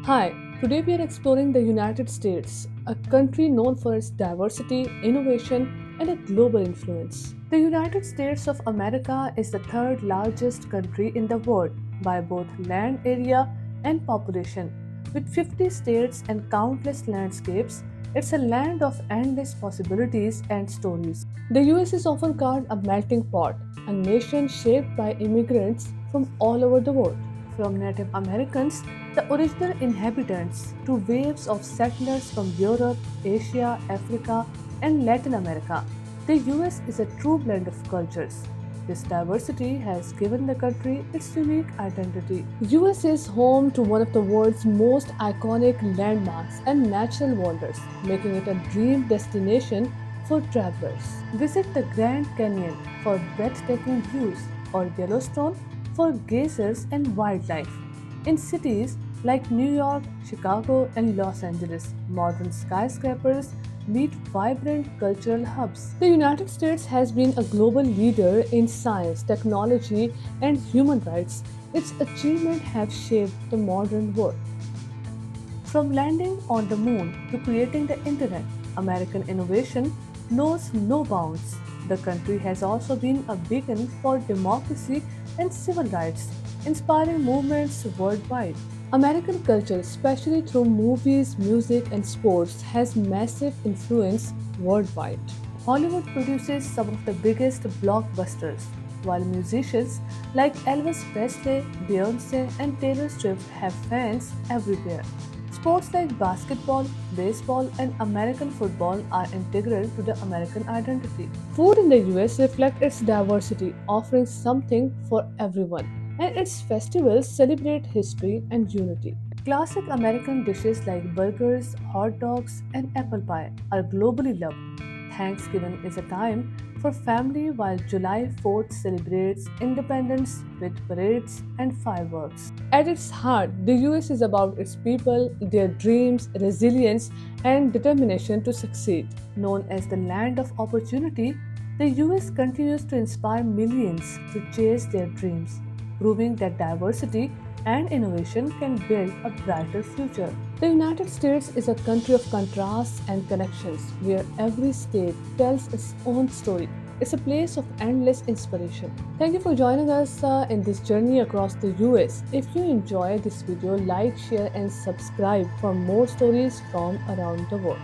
Hi, today we are exploring the United States, a country known for its diversity, innovation, and a global influence. The United States of America is the third largest country in the world by both land area and population. With 50 states and countless landscapes, it's a land of endless possibilities and stories. The US is often called a melting pot, a nation shaped by immigrants from all over the world. From Native Americans, the original inhabitants, to waves of settlers from Europe, Asia, Africa, and Latin America, the US is a true blend of cultures. This diversity has given the country its unique identity. US is home to one of the world's most iconic landmarks and natural wonders, making it a dream destination for travelers. Visit the Grand Canyon for breathtaking views or Yellowstone for geysers and wildlife. In cities like New York, Chicago, and Los Angeles, modern skyscrapers meet vibrant cultural hubs. The United States has been a global leader in science, technology, and human rights. Its achievements have shaped the modern world. From landing on the moon to creating the internet, American innovation knows no bounds. The country has also been a beacon for democracy and civil rights, inspiring movements worldwide. American culture, especially through movies, music, and sports, has massive influence worldwide. Hollywood produces some of the biggest blockbusters, while musicians like Elvis Presley, Beyonce, and Taylor Swift have fans everywhere. Sports like basketball, baseball, and American football are integral to the American identity. Food in the US reflects its diversity, offering something for everyone, and its festivals celebrate history and unity. Classic American dishes like burgers, hot dogs, and apple pie are globally loved. Thanksgiving is a time for family while July 4th celebrates independence with parades and fireworks. At its heart, the US is about its people, their dreams, resilience, and determination to succeed. Known as the land of opportunity, the US continues to inspire millions to chase their dreams, proving that diversity and innovation can build a brighter future. The United States is a country of contrasts and connections where every state tells its own story. It's a place of endless inspiration. Thank you for joining us in this journey across the US. If you enjoy this video, like, share, and subscribe for more stories from around the world.